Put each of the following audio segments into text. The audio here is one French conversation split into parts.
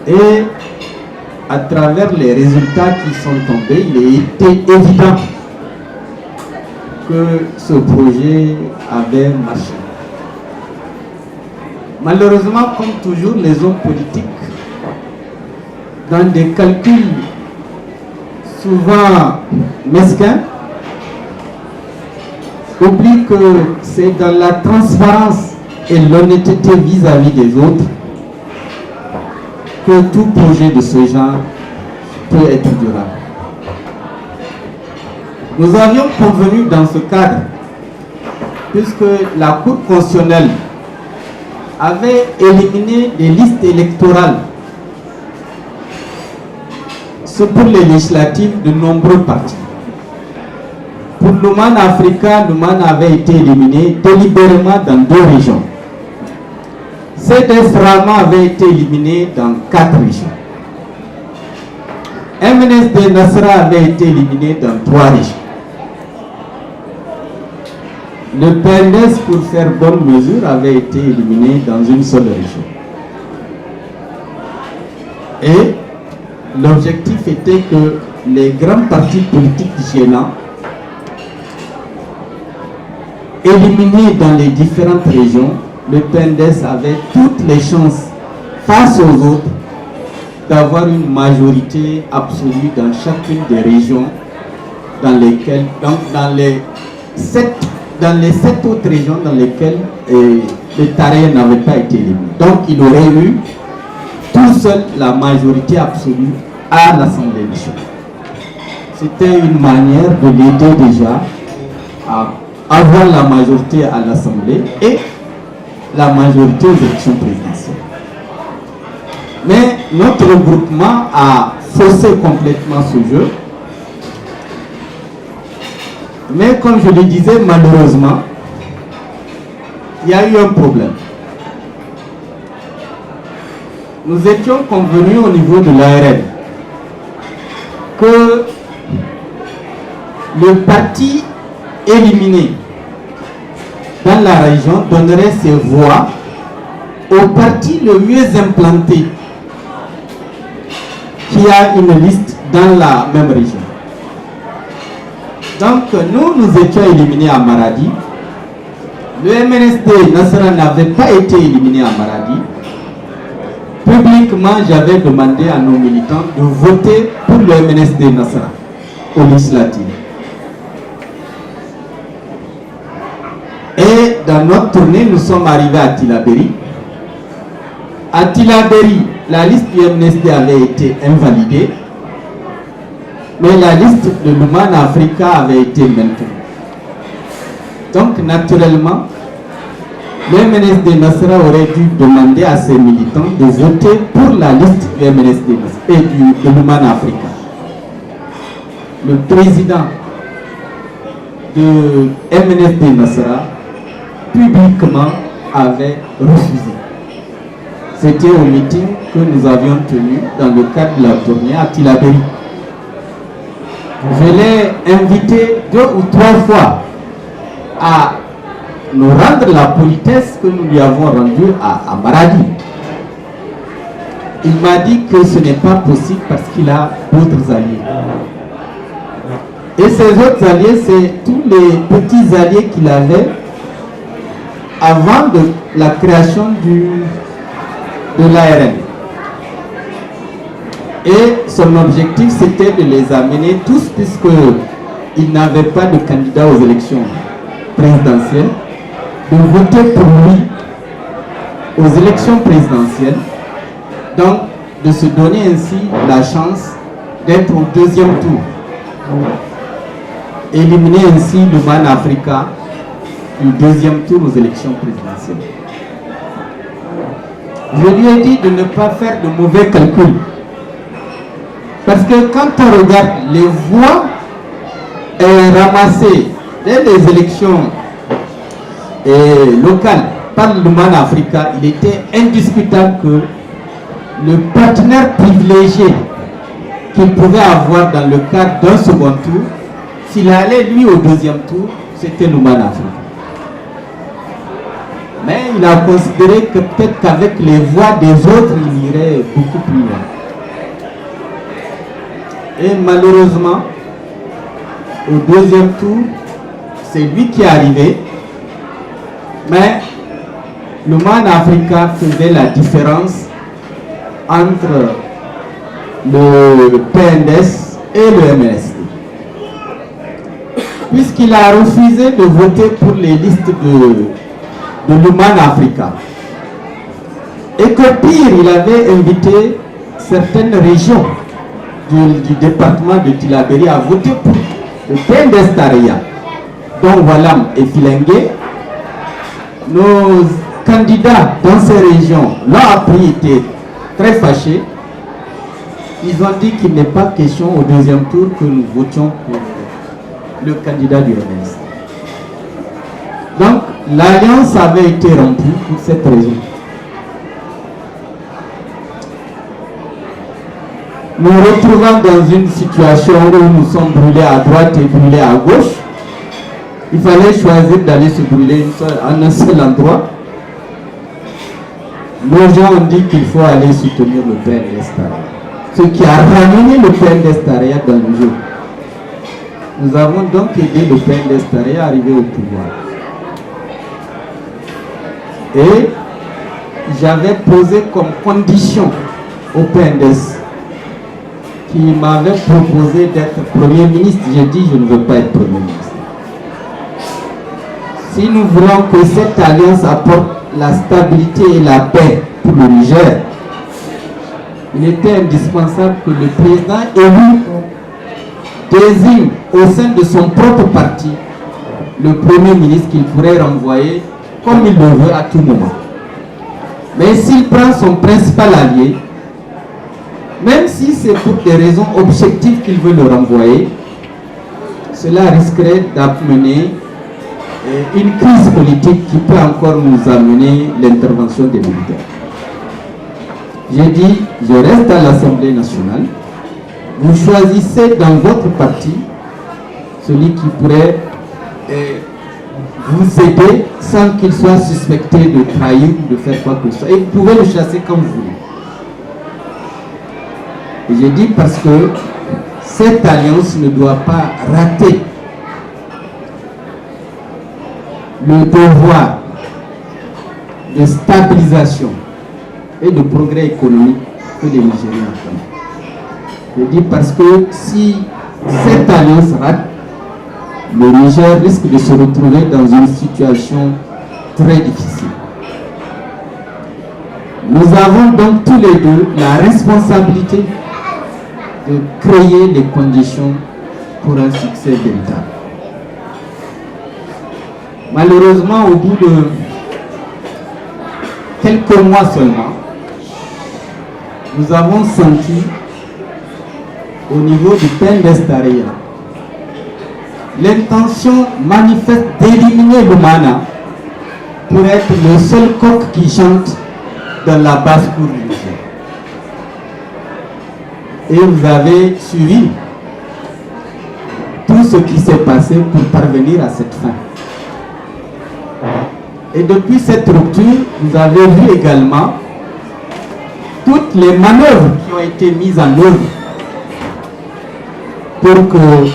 Et à travers les résultats qui sont tombés, il était évident que ce projet avait marché. Malheureusement, comme toujours, les hommes politiques, dans des calculs souvent mesquins, oublient que c'est dans la transparence et l'honnêteté vis-à-vis des autres que tout projet de ce genre peut être durable. Nous avions convenu dans ce cadre, puisque la Cour constitutionnelle avait éliminé des listes électorales pour les législatives de nombreux partis. Pour l'Oman Africa, l'Oman avait été éliminé délibérément dans 2 régions. CDS Rama avait été éliminé dans 4 régions. MNSD Nasra avait été éliminé dans 3 régions. Le PNDS, pour faire bonne mesure, avait été éliminé dans une seule région. Et l'objectif était que les grands partis politiques gênants, éliminés dans les différentes régions, le PNDS avait toutes les chances face aux autres d'avoir une majorité absolue dans chacune des régions dans lesquelles, donc dans les 7 autres régions dans lesquelles le Taré n'avait pas été éliminé. Donc il aurait eu tout seul la majorité absolue à l'Assemblée nationale. C'était une manière de l'aider déjà à avoir la majorité à l'Assemblée et la majorité aux élections présidentielles. Mais notre regroupement a faussé complètement ce jeu. Mais comme je le disais, malheureusement, il y a eu un problème. Nous étions convenus au niveau de l'ARN que le parti éliminé dans la région donnerait ses voix au parti le mieux implanté qui a une liste dans la même région. Donc nous étions éliminés à Maradi. Le MNSD Nasra n'avait pas été éliminé à Maradi. Publiquement, j'avais demandé à nos militants de voter pour le MNSD Nasra au législatif. Et dans notre tournée, nous sommes arrivés à Tillabéri. À Tillabéri, la liste du MNSD avait été invalidée, mais la liste de l'Oman Africa avait été maintenue. Donc, naturellement, le MNSD Nasra aurait dû demander à ses militants de voter pour la liste du MNSD Nasra et de l'Oman Africa. Le président de MNSD Nasra publiquement avait refusé. C'était au meeting que nous avions tenu dans le cadre de la tournée à Tillabéri. Je l'ai invité 2 ou 3 fois à nous rendre la politesse que nous lui avons rendue à Maradi. Il m'a dit que ce n'est pas possible parce qu'il a d'autres alliés. Et ces autres alliés, c'est tous les petits alliés qu'il avait avant de la création de l'ARN. Et son objectif, c'était de les amener tous, puisqu'il n'avait pas de candidat aux élections présidentielles, de voter pour lui aux élections présidentielles, donc de se donner ainsi la chance d'être au 2e tour. Éliminer ainsi l'Oman Africa du 2e tour aux élections présidentielles. Je lui ai dit de ne pas faire de mauvais calculs. Parce que quand on regarde les voix ramassées dès les élections locales par l'Oman Africa, il était indiscutable que le partenaire privilégié qu'il pouvait avoir dans le cadre d'un second tour, s'il allait lui au 2e tour, c'était l'Oman Africa. Mais il a considéré que peut-être qu'avec les voix des autres, il irait beaucoup plus loin. Et malheureusement, au deuxième tour, c'est lui qui est arrivé. Mais le Man Africa faisait la différence entre le PNDS et le MNSD. Puisqu'il a refusé de voter pour les listes de l'Human Africa. Et que pire, il avait invité certaines régions du département de Tillabéri à voter pour le PNDS Tareya, dont Walam et Filengue. Nos candidats dans ces régions l'ont appris, étaient très fâchés. Ils ont dit qu'il n'est pas question au deuxième tour que nous votions pour le candidat du MNSD. Donc, l'alliance avait été rompue pour cette raison. Nous nous retrouvons dans une situation où nous sommes brûlés à droite et brûlés à gauche. Il fallait choisir d'aller se brûler en un seul endroit. Nos gens ont dit qu'il faut aller soutenir le PNDS Tareya. Ce qui a ramené le PNDS Tareya dans le jeu. Nous avons donc aidé le PNDS Tareya à arriver au pouvoir. Et j'avais posé comme condition au PNDS qui m'avait proposé d'être Premier ministre. J'ai dit je ne veux pas être Premier ministre. Si nous voulons que cette alliance apporte la stabilité et la paix pour le Niger, il était indispensable que le président élu désigne au sein de son propre parti le Premier ministre qu'il pourrait renvoyer comme il le veut à tout moment. Mais s'il prend son principal allié, même si c'est pour des raisons objectives qu'il veut le renvoyer, cela risquerait d'amener une crise politique qui peut encore nous amener l'intervention des militaires. J'ai dit, je reste à l'Assemblée nationale. Vous choisissez dans votre parti celui qui pourrait vous aider sans qu'il soit suspecté de trahir ou de faire quoi que ce soit. Et vous pouvez le chasser comme vous voulez. Et j'ai dit parce que cette alliance ne doit pas rater le devoir de stabilisation et de progrès économique que les Nigériens attendent. Je dis parce que si cette alliance rate, le Niger risque de se retrouver dans une situation très difficile. Nous avons donc tous les deux la responsabilité de créer les conditions pour un succès véritable. Malheureusement, au bout de quelques mois seulement, nous avons senti au niveau du PNDS Tareya l'intention manifeste d'éliminer l'Umana pour être le seul coq qui chante dans la basse-cour du Niger. Et vous avez suivi tout ce qui s'est passé pour parvenir à cette fin. Et depuis cette rupture, vous avez vu également toutes les manœuvres qui ont été mises en œuvre pour que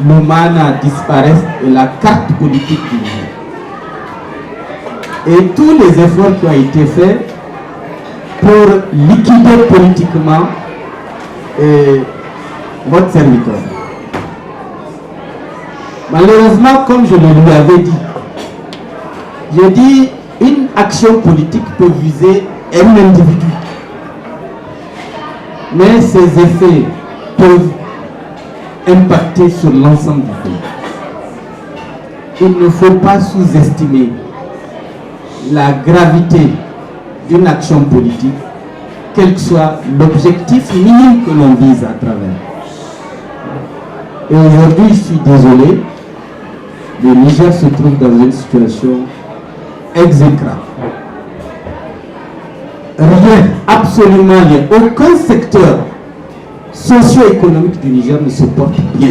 l'Umana disparaisse de la carte politique du Niger. Et tous les efforts qui ont été faits pour liquider politiquement votre serviteur. Malheureusement, comme je le lui avais dit, j'ai dit une action politique peut viser un individu, mais ses effets peuvent impacter sur l'ensemble du pays. Il ne faut pas sous-estimer la gravité d'une action politique, quel que soit l'objectif minime que l'on vise à travers. Et aujourd'hui, je suis désolé, le Niger se trouve dans une situation exécrable. Rien, absolument rien, aucun secteur socio-économique du Niger ne se porte bien.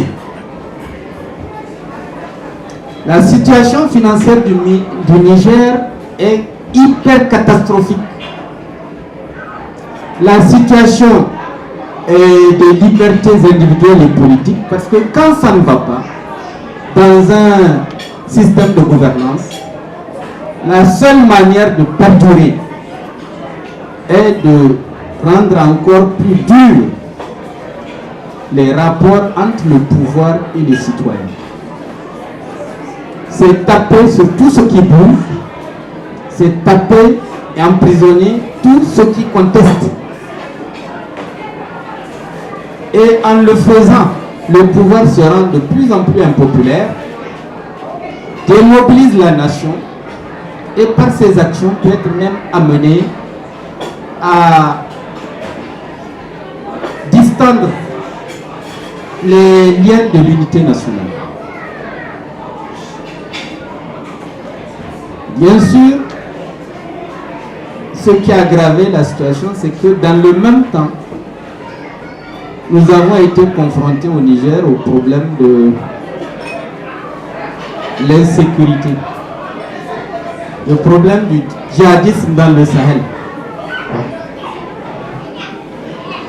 La situation financière du Niger est hyper catastrophique. La situation et des libertés individuelles et politiques, parce que quand ça ne va pas dans un système de gouvernance, la seule manière de perdurer est de rendre encore plus dur les rapports entre le pouvoir et les citoyens. C'est taper sur tout ce qui bouge, c'est taper et emprisonner tout ce qui conteste. Et en le faisant, le pouvoir se rend de plus en plus impopulaire, démobilise la nation et par ses actions peut être même amené à distendre les liens de l'unité nationale. Bien sûr, ce qui a aggravé la situation, c'est que dans le même temps, nous avons été confrontés au Niger au problème de l'insécurité, le problème du djihadisme dans le Sahel.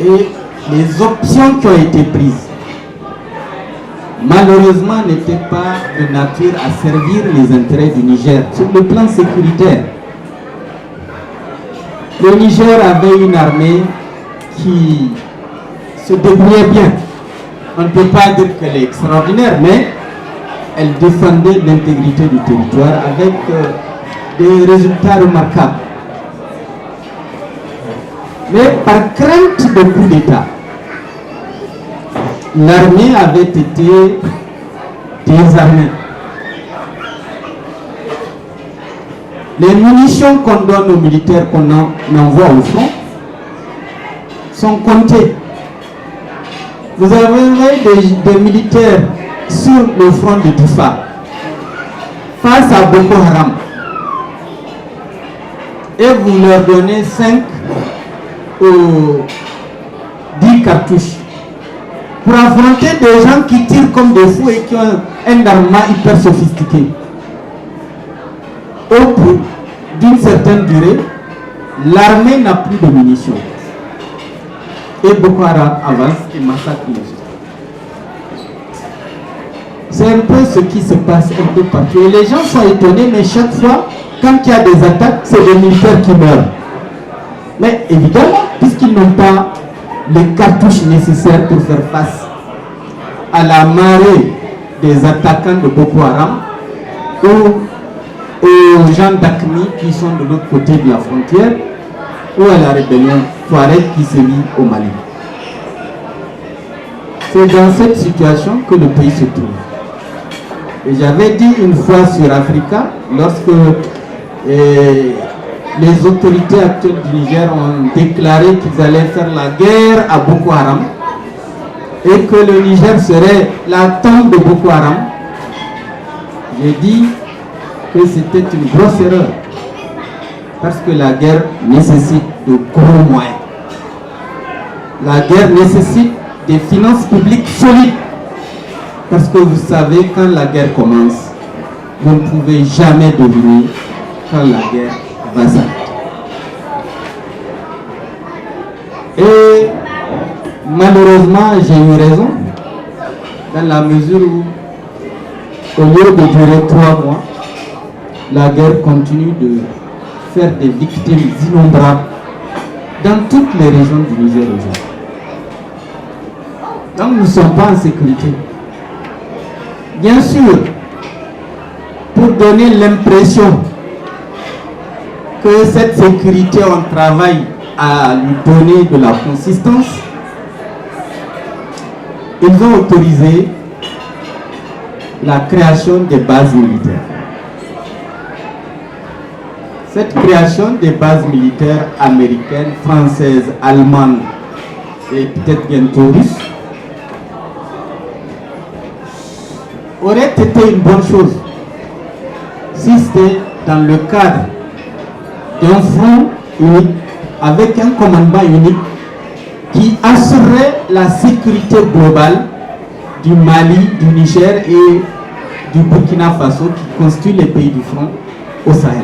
Et les options qui ont été prises, malheureusement, n'étaient pas de nature à servir les intérêts du Niger sur le plan sécuritaire. Le Niger avait une armée qui se débrouillait bien. On ne peut pas dire qu'elle est extraordinaire, mais elle défendait l'intégrité du territoire avec des résultats remarquables. Mais par crainte de coup d'État, l'armée avait été désarmée. Les munitions qu'on donne aux militaires qu'on envoie au front sont comptées. Vous avez des militaires sur le front de Difa face à Boko Haram et vous leur donnez 5 ou 10 cartouches pour affronter des gens qui tirent comme des fous et qui ont un armement hyper sophistiqué. Au bout d'une certaine durée, l'armée n'a plus de munitions. Et Boko Haram avance et massacre les gens. C'est un peu ce qui se passe un peu partout. Et les gens sont étonnés, mais chaque fois, quand il y a des attaques, c'est des militaires qui meurent. Mais évidemment, puisqu'ils n'ont pas les cartouches nécessaires pour faire face à la marée des attaquants de Boko Haram ou aux gens d'Akmi qui sont de l'autre côté de la frontière, ou à la rébellion Touareg qui sévit au Mali. C'est dans cette situation que le pays se trouve. Et j'avais dit une fois sur Africa, lorsque les autorités actuelles du Niger ont déclaré qu'ils allaient faire la guerre à Boko Haram et que le Niger serait la tombe de Boko Haram, j'ai dit que c'était une grosse erreur. Parce que la guerre nécessite de gros moyens. La guerre nécessite des finances publiques solides. Parce que vous savez, quand la guerre commence, vous ne pouvez jamais deviner quand la guerre va s'arrêter. Et malheureusement, j'ai eu raison, dans la mesure où, au lieu de durer 3 mois, la guerre continue de faire des victimes innombrables dans toutes les régions du Niger aujourd'hui. Donc nous ne sommes pas en sécurité. Bien sûr, pour donner l'impression que cette sécurité, on travaille à lui donner de la consistance, ils ont autorisé la création des bases militaires. Cette création des bases militaires américaines, françaises, allemandes et peut-être bientôt russes aurait été une bonne chose si c'était dans le cadre d'un front unique avec un commandement unique qui assurerait la sécurité globale du Mali, du Niger et du Burkina Faso qui constituent les pays du front au Sahel.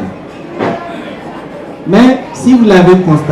Mais si vous l'avez constaté,